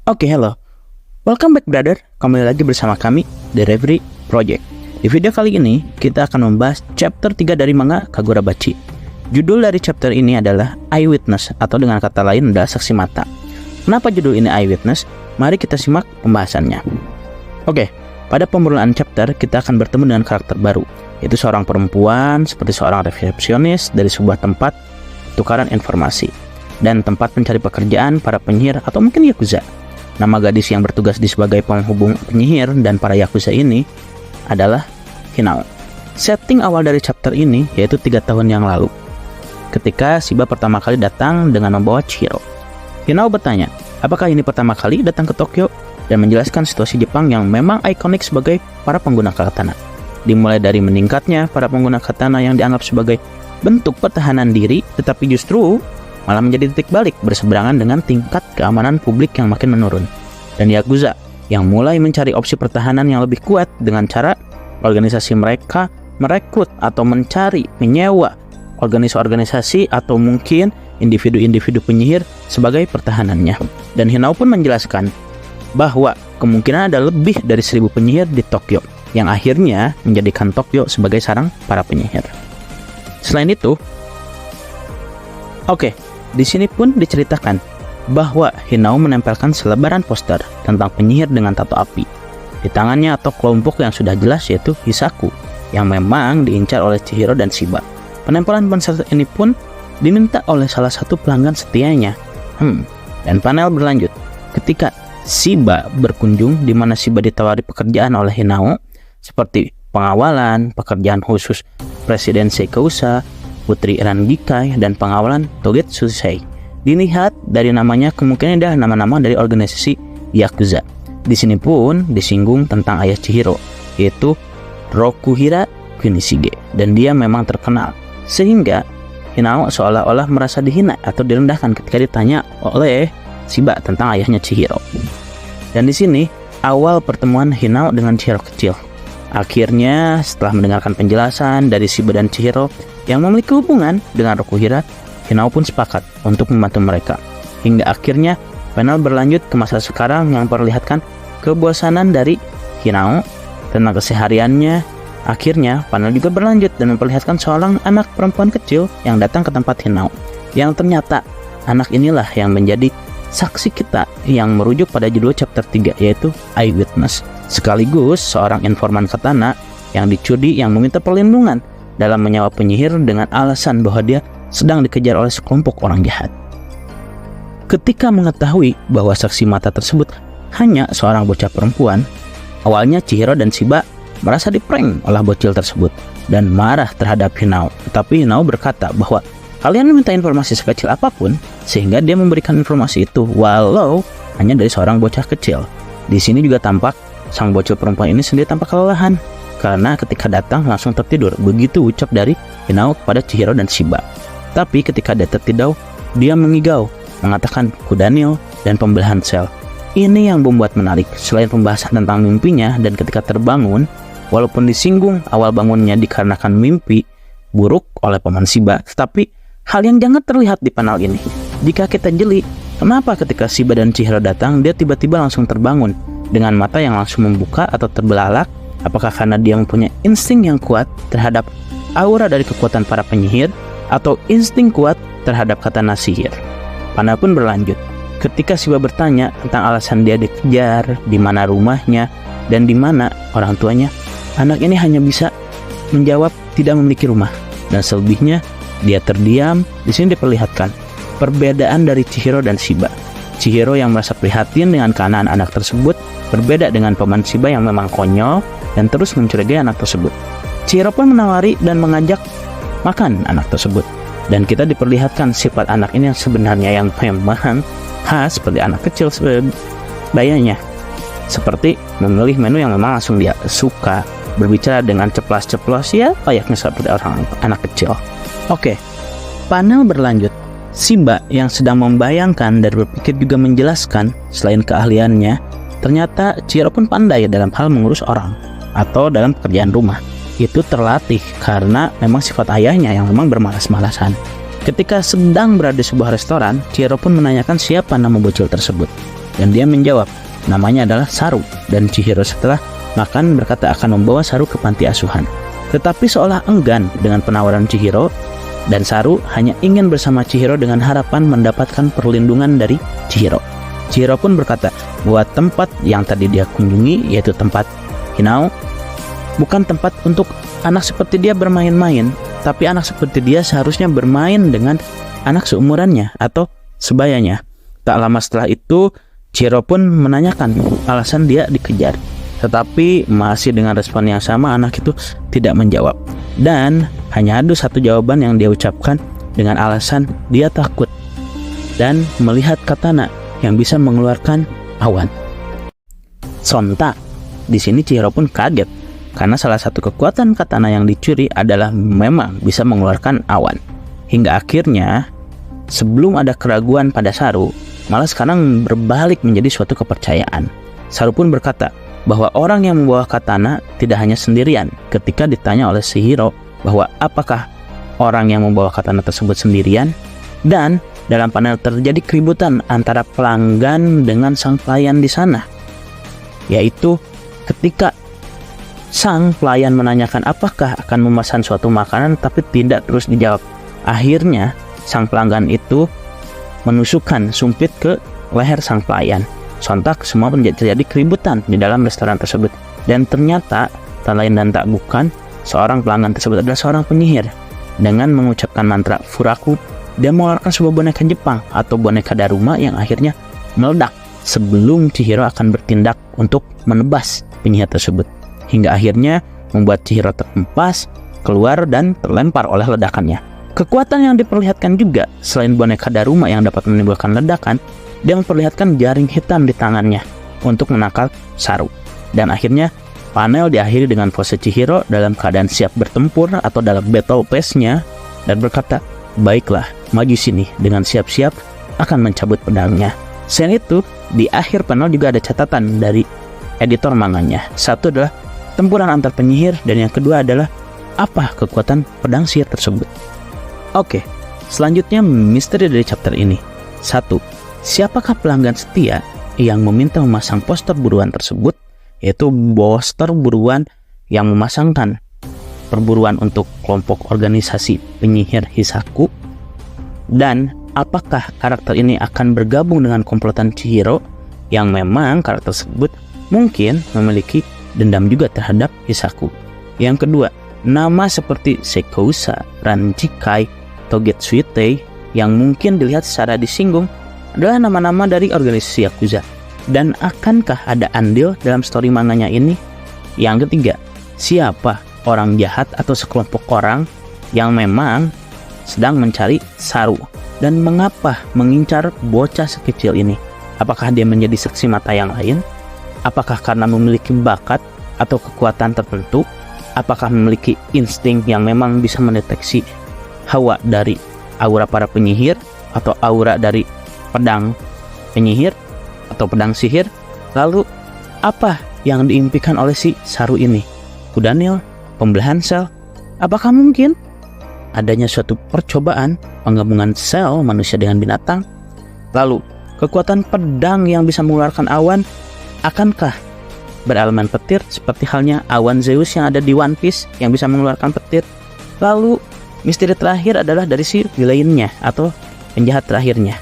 Oke, hello. Welcome back, brother. Kembali lagi bersama kami, The Reverie Project. Di video kali ini, kita akan membahas chapter 3 dari manga Kagurabachi. Judul dari chapter ini adalah Eyewitness, atau dengan kata lain adalah saksi mata. Kenapa judul ini Eyewitness? Mari kita simak pembahasannya. Oke, pada pembukaan chapter, kita akan bertemu dengan karakter baru, yaitu seorang perempuan seperti seorang resepsionis dari sebuah tempat tukaran informasi dan tempat mencari pekerjaan para penyihir atau mungkin yakuza. Nama gadis yang bertugas di sebagai penghubung penyihir dan para yakuza ini adalah Hinao. Setting awal dari chapter ini yaitu 3 tahun yang lalu, ketika Shiba pertama kali datang dengan membawa Chihiro. Hinao bertanya, apakah ini pertama kali datang ke Tokyo, dan menjelaskan situasi Jepang yang memang ikonik sebagai para pengguna katana. Dimulai dari meningkatnya para pengguna katana yang dianggap sebagai bentuk pertahanan diri, tetapi justru malah menjadi titik balik berseberangan dengan tingkat keamanan publik yang makin menurun. Dan yakuza yang mulai mencari opsi pertahanan yang lebih kuat dengan cara organisasi mereka merekrut atau menyewa organisasi atau mungkin individu-individu penyihir sebagai pertahanannya. Dan Hinao pun menjelaskan bahwa kemungkinan ada lebih dari 1000 penyihir di Tokyo, yang akhirnya menjadikan Tokyo sebagai sarang para penyihir. Selain itu, di sini pun diceritakan bahwa Hinao menempelkan selebaran poster tentang penyihir dengan tato api di tangannya atau kelompok yang sudah jelas, yaitu Hisaku, yang memang diincar oleh Chihiro dan Shiba. Penempelan poster ini pun diminta oleh salah satu pelanggan setianya. Dan panel berlanjut ketika Shiba berkunjung, di mana Shiba ditawari pekerjaan oleh Hinao seperti pengawalan, pekerjaan khusus Presiden Seikousa, Putri Rangikai, dan pengawalan Togetsu Sei. Dilihat dari namanya, kemungkinan adalah nama-nama dari organisasi yakuza. Di sini pun disinggung tentang ayah Chihiro, yaitu Rokuhira Kunishige, dan dia memang terkenal sehingga Hinao seolah-olah merasa dihina atau direndahkan ketika ditanya oleh Shiba tentang ayahnya Chihiro. Dan di sini awal pertemuan Hinao dengan Chihiro kecil. Akhirnya setelah mendengarkan penjelasan dari Shiba dan Chihiro yang memiliki hubungan dengan Rokuhira, Hinao pun sepakat untuk membantu mereka. Hingga akhirnya panel berlanjut ke masa sekarang yang memperlihatkan kebosanan dari Hinao tentang kesehariannya. Akhirnya panel juga berlanjut dan memperlihatkan seorang anak perempuan kecil yang datang ke tempat Hinao, yang ternyata anak inilah yang menjadi saksi kita yang merujuk pada judul chapter 3, yaitu Eyewitness, sekaligus seorang informan katana yang dicuri yang meminta perlindungan dalam menyewa penyihir dengan alasan bahwa dia sedang dikejar oleh sekelompok orang jahat. Ketika mengetahui bahwa saksi mata tersebut hanya seorang bocah perempuan, awalnya Chihiro dan Shiba merasa diprank oleh bocil tersebut dan marah terhadap Hinao. Tetapi Hinao berkata bahwa kalian meminta informasi sekecil apapun, sehingga dia memberikan informasi itu walau hanya dari seorang bocah kecil. Di sini juga tampak sang bocil perempuan ini sendiri tampak kelelahan karena ketika datang langsung tertidur. Begitu ucap dari Hinao kepada Chihiro dan Shiba. Tapi ketika dia tertidur, dia mengigau, mengatakan Kudanil dan pembelahan sel. Ini yang membuat menarik. Selain pembahasan tentang mimpinya, dan ketika terbangun, walaupun disinggung awal bangunnya dikarenakan mimpi buruk oleh paman Shiba, tetapi hal yang jangan terlihat di panel ini. Jika kita jeli, kenapa ketika Shiba dan Chihiro datang, dia tiba-tiba langsung terbangun dengan mata yang langsung membuka atau terbelalak? Apakah karena dia mempunyai insting yang kuat terhadap aura dari kekuatan para penyihir, atau insting kuat terhadap katana sihir? Panel pun berlanjut ketika Shiba bertanya tentang alasan dia dikejar, di mana rumahnya, dan di mana orang tuanya. Anak ini hanya bisa menjawab tidak memiliki rumah, dan selebihnya dia terdiam. Di sini diperlihatkan perbedaan dari Chihiro dan Shiba. Chihiro yang merasa prihatin dengan keanehan anak tersebut, berbeda dengan paman Shiba yang memang konyol dan terus mencurigai anak tersebut. Chihiro pun menawari dan mengajak makan anak tersebut, dan kita diperlihatkan sifat anak ini yang sebenarnya yang memang khas seperti anak kecil sebayanya, seperti memilih menu yang memang langsung dia suka, berbicara dengan ceplas-ceplos, ya layaknya seperti orang anak kecil. Panel berlanjut. Shiba yang sedang membayangkan dan berpikir juga menjelaskan selain keahliannya, ternyata Chihiro pun pandai dalam hal mengurus orang atau dalam pekerjaan rumah. Itu terlatih karena memang sifat ayahnya yang memang bermalas-malasan. Ketika sedang berada di sebuah restoran, Chihiro pun menanyakan siapa nama bocil tersebut. dan dia menjawab namanya adalah Saru, dan Chihiro setelah makan berkata akan membawa Saru ke panti asuhan. Tetapi seolah enggan dengan penawaran Chihiro, dan Saru hanya ingin bersama Chihiro dengan harapan mendapatkan perlindungan dari Chihiro. Chihiro pun berkata bahwa tempat yang tadi dia kunjungi, yaitu tempat Hinao, bukan tempat untuk anak seperti dia bermain-main, tapi anak seperti dia seharusnya bermain dengan anak seumurannya atau sebayanya. Tak lama setelah itu, Chihiro pun menanyakan alasan dia dikejar. Tetapi masih dengan respon yang sama, anak itu tidak menjawab. Dan hanya ada satu jawaban yang dia ucapkan dengan alasan dia takut dan melihat katana yang bisa mengeluarkan awan. Sontak, di sini Chihiro pun kaget karena salah satu kekuatan katana yang dicuri adalah memang bisa mengeluarkan awan. Hingga akhirnya, sebelum ada keraguan pada Saru, malah sekarang berbalik menjadi suatu kepercayaan. Saru pun berkata bahwa orang yang membawa katana tidak hanya sendirian. Ketika ditanya oleh Chihiro bahwa apakah orang yang membawa katana tersebut sendirian, dan dalam panel terjadi keributan antara pelanggan dengan sang pelayan di sana, yaitu ketika sang pelayan menanyakan apakah akan memesan suatu makanan tapi tidak terus dijawab. Akhirnya sang pelanggan itu menusukkan sumpit ke leher sang pelayan. Sontak semua terjadi keributan di dalam restoran tersebut. Dan ternyata tak lain dan tak bukan, seorang pelanggan tersebut adalah seorang penyihir. Dengan mengucapkan mantra Furaku, dia mengeluarkan sebuah boneka Jepang atau boneka Daruma yang akhirnya meledak sebelum Chihiro akan bertindak untuk menebas penyihir tersebut. Hingga akhirnya membuat Chihiro terhempas, keluar dan terlempar oleh ledakannya. Kekuatan yang diperlihatkan juga selain boneka Daruma yang dapat menimbulkan ledakan, dia memperlihatkan jaring hitam di tangannya untuk menangkal Saru. Dan akhirnya panel diakhiri dengan pose Chihiro dalam keadaan siap bertempur atau dalam battle pace-nya dan berkata, "Baiklah, maju sini," dengan siap-siap akan mencabut pedangnya. Selain itu, di akhir panel juga ada catatan dari editor manganya. Satu adalah tempuran antar penyihir, dan yang kedua adalah apa kekuatan pedang sihir tersebut. Oke, selanjutnya misteri dari chapter ini. 1. Siapakah pelanggan setia yang meminta memasang poster buruan tersebut, yaitu poster buruan yang memasangkan perburuan untuk kelompok organisasi penyihir Hisaku? Dan apakah karakter ini akan bergabung dengan komplotan Chihiro yang memang karakter tersebut mungkin memiliki dendam juga terhadap Hisaku? Yang kedua, nama seperti Sekousa, Ranjikai, Togetsuite yang mungkin dilihat secara disinggung adalah nama-nama dari organisasi Yakuza. Dan akankah ada andil dalam story manganya ini? Yang ketiga, siapa orang jahat atau sekelompok orang yang memang sedang mencari Saru, dan mengapa mengincar bocah sekecil ini? Apakah dia menjadi saksi mata yang lain? Apakah karena memiliki bakat atau kekuatan tertentu? Apakah memiliki insting yang memang bisa mendeteksi hawa dari aura para penyihir atau aura dari pedang penyihir atau pedang sihir? Lalu apa yang diimpikan oleh si Saru ini? Kudanil, pembelahan sel? Apakah mungkin adanya suatu percobaan penggabungan sel manusia dengan binatang? Lalu kekuatan pedang yang bisa mengeluarkan awan, akankah berelemen petir seperti halnya awan Zeus yang ada di One Piece yang bisa mengeluarkan petir? Lalu misteri terakhir adalah dari si villainnya atau penjahat terakhirnya.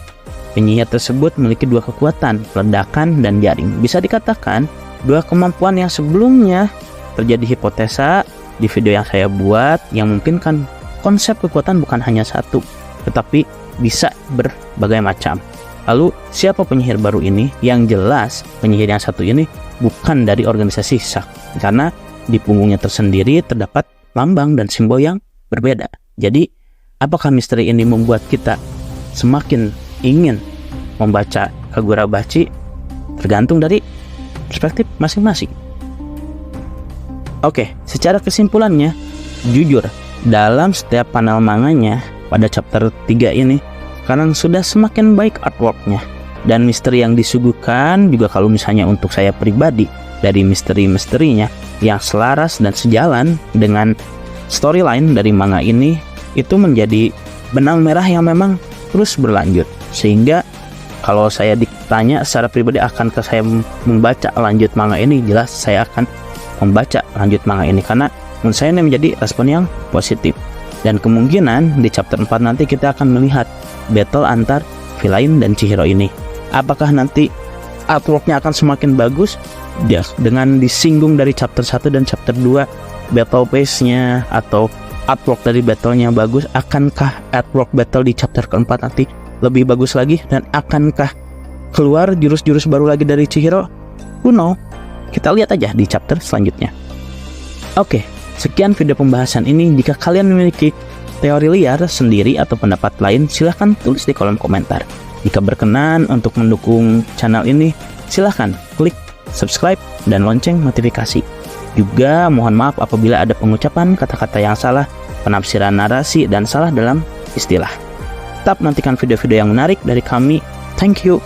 Penyihir tersebut memiliki dua kekuatan, ledakan dan jaring. Bisa dikatakan dua kemampuan yang sebelumnya terjadi hipotesa di video yang saya buat yang memungkinkan konsep kekuatan bukan hanya satu, tetapi bisa berbagai macam. Lalu siapa penyihir baru ini? Yang jelas penyihir yang satu ini bukan dari organisasi Hisaku, karena di punggungnya tersendiri terdapat lambang dan simbol yang berbeda. Jadi apakah misteri ini membuat kita semakin ingin membaca Kagurabachi? Tergantung dari perspektif masing-masing. Oke, secara kesimpulannya, jujur dalam setiap panel manganya pada chapter 3 ini sekarang sudah semakin baik artworknya, dan misteri yang disuguhkan juga kalau misalnya untuk saya pribadi dari misteri-misterinya yang selaras dan sejalan dengan storyline dari manga ini, itu menjadi benang merah yang memang terus berlanjut. Sehingga kalau saya tanya secara pribadi akankah saya membaca lanjut manga ini, jelas saya akan membaca lanjut manga ini karena menurut saya ini menjadi respon yang positif. Dan kemungkinan di chapter 4 nanti kita akan melihat battle antar villain dan Chihiro ini. Apakah nanti artworknya akan semakin bagus dengan disinggung dari chapter 1 dan chapter 2 battle pace-nya atau artwork dari battle-nya bagus? Akankah artwork battle di chapter keempat nanti lebih bagus lagi? Dan akankah keluar jurus-jurus baru lagi dari Chihiro? Who know? Kita lihat aja di chapter selanjutnya. Oke, sekian video pembahasan ini. Jika kalian memiliki teori liar sendiri atau pendapat lain, silahkan tulis di kolom komentar. Jika berkenan untuk mendukung channel ini, silahkan klik subscribe dan lonceng notifikasi. Juga mohon maaf apabila ada pengucapan kata-kata yang salah, penafsiran narasi, dan salah dalam istilah. Tetap nantikan video-video yang menarik dari kami. Thank you.